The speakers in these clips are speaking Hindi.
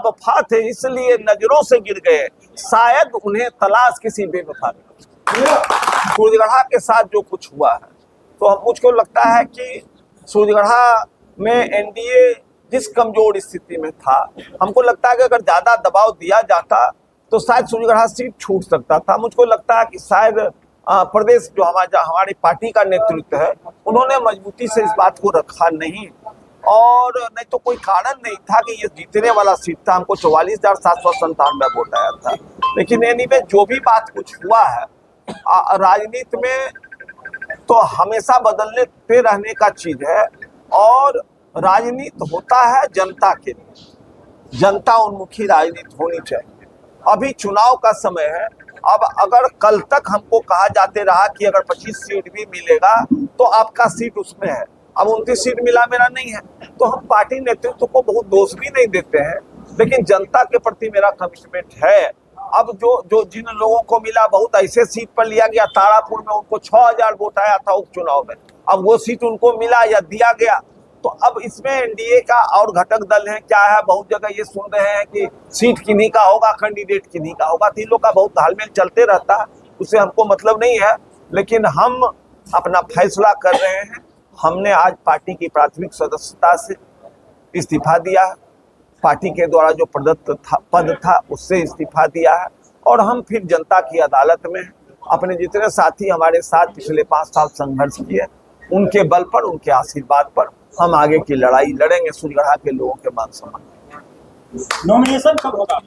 लावफा थे इसलिए नजरों से गिर गए, शायद उन्हें तलाश किसी बेवफा में। सूर्यगढ़ा के साथ जो कुछ हुआ है, तो मुझको लगता है कि सूर्यगढ़ा में एनडीए जिस कमजोर स्थिति में था, हमको लगता है कि अगर ज्यादा दबाव दिया जाता तो शायद सूर्यगढ़ा सीट छूट सकता था। मुझको लगता है कि शायद प्रदेश जो हमारी पार्टी का नेतृत्व है, उन्होंने मजबूती से इस बात को रखा नहीं, और नहीं तो कोई कारण नहीं था कि ये जीतने वाला सीट था। हमको 44,797 वोट आया था। लेकिन एनीवे जो भी बात कुछ हुआ है, राजनीति में तो हमेशा बदलते रहने का चीज है, और राजनीति होता है जनता के लिए, जनता उन्मुखी राजनीति होनी चाहिए। अभी चुनाव का समय है। अब अगर कल तक हमको कहा जाते रहा कि अगर 25 सीट भी मिलेगा तो आपका सीट उसमें है, अब 29 सीट मिला मेरा नहीं है, तो हम पार्टी नेतृत्व को बहुत दोष भी नहीं देते हैं, लेकिन जनता के प्रति मेरा कमिटमेंट है। अब जो जिन लोगों को मिला, बहुत ऐसे सीट पर लिया गया, तारापुर में उनको 6,000 वोट आया था उपचुनाव में, अब वो सीट उनको मिला या दिया गया। तो अब इसमें एनडीए का और घटक दल है क्या है, बहुत जगह ये सुन रहे हैं कि सीट किन्हीं का होगा, कैंडिडेट किन्हीं का होगा, तीन लोग का बहुत तालमेल चलते रहता है, उससे हमको मतलब नहीं है। लेकिन हम अपना फैसला कर रहे हैं। हमने आज पार्टी की प्राथमिक सदस्यता से इस्तीफा दिया है, पार्टी के द्वारा जो प्रदत्त पद था उससे इस्तीफा दिया है, और हम फिर जनता की अदालत में अपने जितने साथी हमारे साथ पिछले 5 साल संघर्ष किए, उनके बल पर, उनके आशीर्वाद पर हम आगे की लड़ाई लड़ेंगे सूर्यगढ़ा के लोगों के मान सम्मान। नॉमिनेशन कब होगा?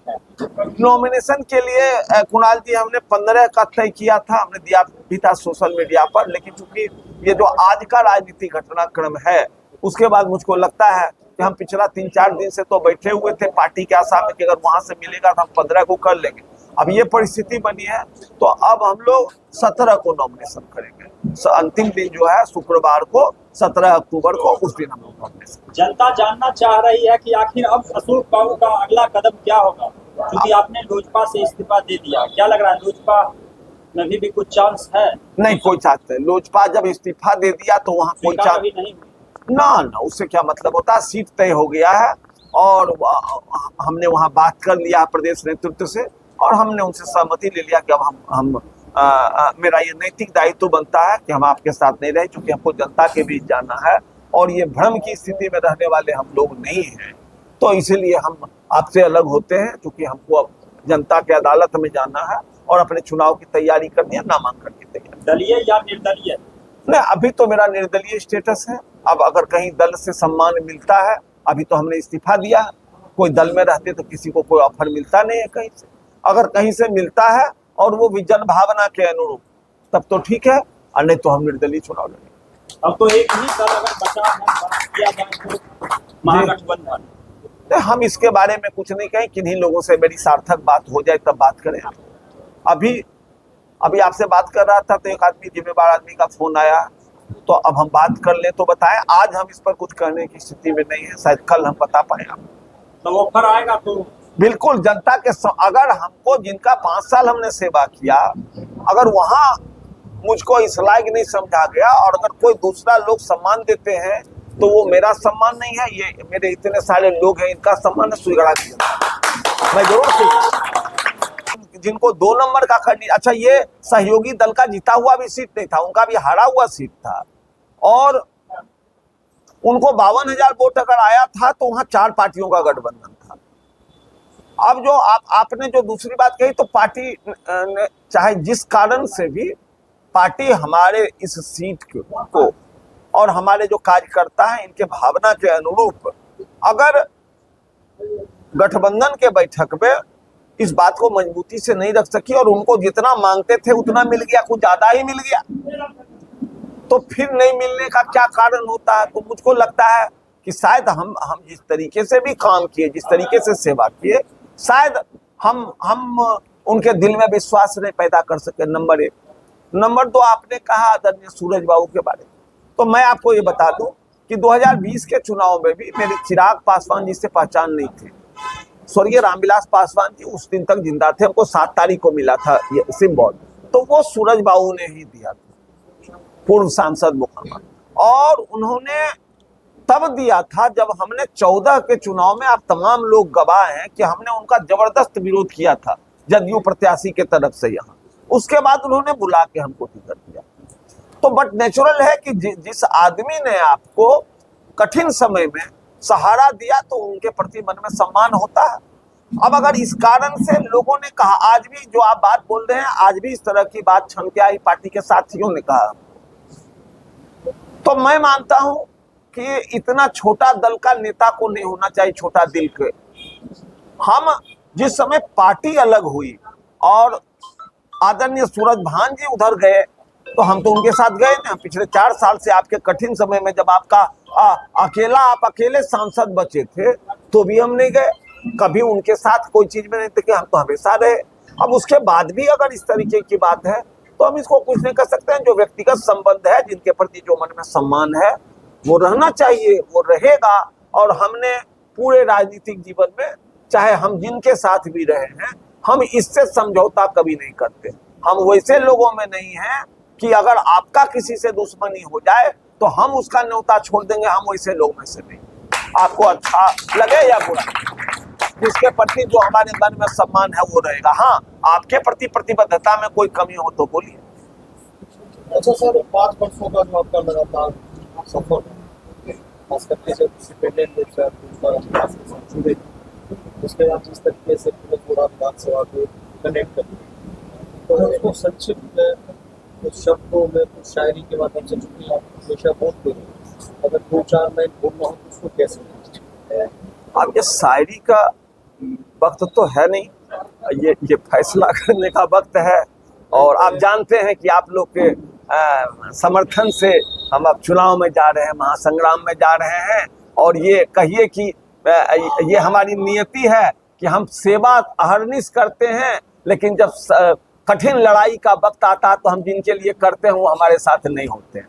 नॉमिनेशन के लिए कुणाल जी हमने 15 का तय किया था, हमने दिया भी था सोशल मीडिया पर, लेकिन चूंकि ये जो आज का राजनीतिक घटनाक्रम है, उसके बाद मुझको लगता है कि हम पिछला 3-4 दिन से तो बैठे हुए थे पार्टी के आशा में कि अगर वहां से मिलेगा तो हम 15 को कर लेंगे। अब ये परिस्थिति बनी है तो अब हम लोग 17 को नॉमिनेशन करेंगे। अंतिम दिन जो है शुक्रवार को 17 अक्टूबर को, उस दिन हम लोग नॉमिनेशन। जनता जानना चाह रही है कि आखिर अब अशोक बाबू का अगला कदम क्या होगा, क्योंकि आपने लोजपा से इस्तीफा दे दिया। क्या लग रहा है, लोजपा में भी कुछ चांस है? नहीं, कोई चांस नहीं। लोजपा जब इस्तीफा दे दिया तो वहाँ कोई चांस नहीं ना, उससे क्या मतलब होता है। सीट तय हो गया है, और हमने वहाँ बात कर लिया प्रदेश नेतृत्व से, और हमने उनसे सहमति ले लिया कि अब हम मेरा ये नैतिक दायित्व बनता है कि हम आपके साथ नहीं रहे, क्योंकि हमको जनता के बीच जाना है, और ये भ्रम की स्थिति में रहने वाले हम लोग नहीं हैं। तो इसीलिए हम आपसे अलग होते हैं, क्योंकि हमको अब जनता के अदालत में जाना है और अपने चुनाव की तैयारी करनी है, नामांकन की तैयारी। दलीय या निर्दलीय? नहीं, अभी तो मेरा निर्दलीय स्टेटस है। अब अगर कहीं दल से सम्मान मिलता है, अभी तो हमने इस्तीफा दिया, कोई दल में रहते तो किसी को कोई ऑफर मिलता नहीं है कहीं से। अगर कहीं से मिलता है और वो जन भावना के अनुरूप, तब तो ठीक है, और नहीं तो हम निर्दलीय चुनाव लड़ेंगे। अब तो एक ही दल अगर बचा किया जाए तो महागठबंधन। हम इसके बारे में कुछ नहीं कहें, किन्हीं लोगों से मेरी सार्थक बात हो जाए तब बात करें। अभी आपसे बात कर रहा था तो एक आदमी, जिम्मेदार आदमी का फोन आया, तो अब हम बात कर ले तो बताएं। आज हम इस पर कुछ कहने की स्थिति में नहीं है, शायद कल हम बता पाए। आप तो ऑफर आएगा तो बिल्कुल जनता के अगर हमको, जिनका 5 साल हमने सेवा किया, अगर वहां मुझको इस लायक नहीं समझा गया, और अगर कोई दूसरा लोग सम्मान देते हैं तो वो मेरा सम्मान नहीं है, ये मेरे इतने सारे लोग हैं, इनका सम्मान है सूर्यगढ़ा की जनता। मैं जरूर से जिनको 2 नंबर का खरीद, अच्छा ये सहयोगी दल का जीता हुआ भी सीट नहीं था, उनका भी हारा हुआ सीट था, और उनको 52,000 वोट अगर आया था तो वहां 4 पार्टियों का गठबंधन था। अब जो आपने जो दूसरी बात कही, तो पार्टी ने चाहे जिस कारण से भी, पार्टी हमारे इस सीट को और हमारे जो कार्यकर्ता हैं इनके भावना के अनुरूप, अगर गठबंधन के बैठक में इस बात को मजबूती से नहीं रख सकी, और उनको जितना मांगते थे उतना मिल गया, कुछ ज्यादा ही मिल गया, तो फिर नहीं मिलने का क्या कारण होता है। तो मुझको लगता है कि शायद हम जिस तरीके से भी काम किए, जिस तरीके से सेवा किए, शायद हम उनके दिल में विश्वास नहीं पैदा कर सके, नंबर 1। नंबर 2, आपने कहा आदरणीय सूरज बाबू के बारे में, तो मैं आपको ये बता दूं कि 2020 के चुनाव में भी मेरे चिराग पासवान जी से पहचान नहीं थी। स्वर्गीय रामविलास पासवान जी उस दिन तक जिंदा थे, हमको 7 तारीख को मिला था ये सिंबल, तो वो सूरज बाबू ने ही दिया था, पूर्व सांसद मुकामा, और उन्होंने तब दिया था जब हमने 14 के चुनाव में, आप तमाम लोग गवाह हैं कि हमने उनका जबरदस्त विरोध किया था जदयू प्रत्याशी के तरफ से यहाँ। उसके बाद उन्होंने बुला के हमको टिकट दिया। तो बट नेचुरल है कि जिस आदमी ने आपको कठिन समय में सहारा दिया तो उनके प्रति मन में सम्मान होता है। अब अगर इस कारण से लोगों ने कहा, आज भी जो आप बात बोल रहे हैं, आज भी इस तरह की बात छनके पार्टी के साथियों ने कहा, तो मैं मानता हूं कि इतना छोटा दल का नेता को नहीं होना चाहिए छोटा दिल के। हम जिस समय पार्टी अलग हुई और आदरणीय सूरज भान जी उधर गए तो हम तो उनके साथ गए ना। पिछले 4 साल से आपके कठिन समय में जब आपका आप अकेले सांसद बचे थे तो भी हम नहीं गए, कभी उनके साथ कोई चीज में नहीं थे कि हम तो हमेशा रहे। अब उसके बाद भी अगर इस तरीके की बात है तो हम इसको कुछ नहीं कर सकते हैं। जो व्यक्तिगत संबंध है, जिनके प्रति जो मन में सम्मान है, वो रहना चाहिए, वो रहेगा। और हमने पूरे राजनीतिक जीवन में, चाहे हम जिनके साथ भी रहे हैं, हम इससे समझौता कभी नहीं करते। हम वैसे लोगों में नहीं हैं कि अगर आपका किसी से दुश्मनी हो जाए तो हम उसका न्योता छोड़ देंगे। हम वैसे लोग में से नहीं। आपको अच्छा लगे या बुरा, जिसके प्रति जो हमारे मन में सम्मान है वो रहेगा। हाँ, आपके प्रति प्रतिबद्धता में कोई कमी हो तो बोलिए। अच्छा सर, 5 वर्षों का जो आपका लगातार सफर है, खास करके जब इंडिपेंडेंट रूप से आप जुड़े, उसके बाद जिस तरीके से पूरे पूरा विधानसभा को कनेक्ट करते, तो उसको संक्षिप्त में कुछ शब्दों में, कुछ शायरी के माध्यम से, चूंकि आप हमेशा बोलते हैं, अगर 2-4 लाइन बोलना हो तो उसको कैसे? अब ये शायरी का वक्त तो है नहीं, ये फैसला करने का वक्त है। और आप जानते हैं कि आप लोग के समर्थन से हम अब चुनाव में जा रहे हैं, महासंग्राम में जा रहे हैं। और ये कहिए कि ये हमारी नियति है कि हम सेवा अहर्निश करते हैं, लेकिन जब कठिन लड़ाई का वक्त आता है तो हम जिनके लिए करते हैं वो हमारे साथ नहीं होते हैं।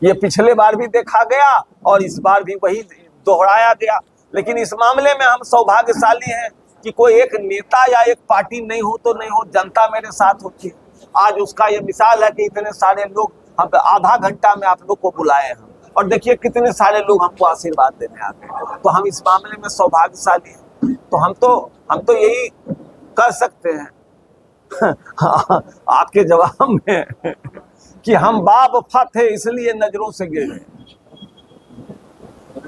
ये पिछले बार भी देखा गया और इस बार भी वही दोहराया गया। लेकिन इस मामले में हम सौभाग्यशाली हैं कि कोई एक नेता या एक पार्टी नहीं हो तो नहीं हो, जनता मेरे साथ होती है। आज उसका ये मिसाल है कि इतने सारे लोग, हम आधा घंटा में आप लोग को बुलाए हैं और देखिए कितने सारे लोग हमको आशीर्वाद देने आते हैं। तो हम इस मामले में सौभाग्यशाली हैं। तो हम तो यही कर सकते हैं आपके जवाब में कि हम बावफा थे इसलिए नजरों से गिर गए।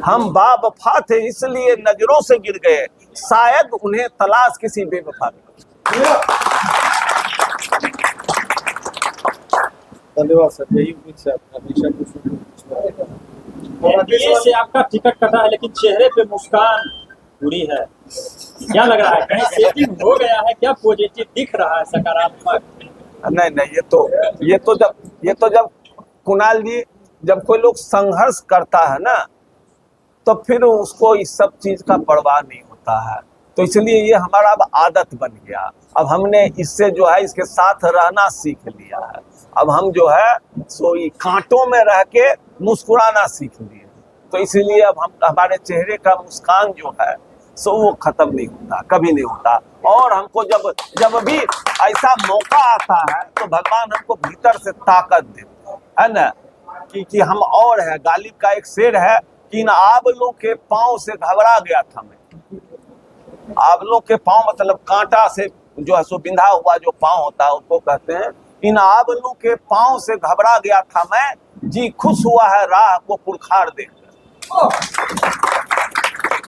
हम बावफा थे इसलिए नजरों से गिर गए, शायद उन्हें तलाश किसी बेवफा की। धन्यवाद सर, यही उम्मीद से हमेशा एनडीए से आपका टिकट कटा है लेकिन चेहरे पे मुस्कान पूरी है, क्या लग रहा है? कहीं सेटिंग हो गया है क्या? पॉजिटिव दिख रहा है, सकारात्मक? नहीं, ये तो जब कुणाल जी, जब कोई लोग संघर्ष करता है ना तो फिर उसको इस सब चीज का परवाह नहीं होता है। तो इसलिए ये हमारा अब आदत बन गया। अब हमने इससे जो है इसके साथ रहना सीख लिया है। अब हम जो है सो ये कांटों में रह के मुस्कुराना सीख लिए। तो इसीलिए अब हम, हमारे चेहरे का मुस्कान जो है सो वो खत्म नहीं होता, कभी नहीं होता। और हमको जब भी ऐसा मौका आता है तो भगवान हमको भीतर से ताकत देते है ना, कि हम और है। गालिब का एक शेर है कि इन आबलों के पांव से घबरा गया था मैं। आबलों के पांव मतलब कांटा से जो है सो बिंधा हुआ जो पांव होता है उसको कहते हैं। इन आबलों के पांव से घबरा गया था मैं, जी खुश हुआ है राह को पुरखार देकर।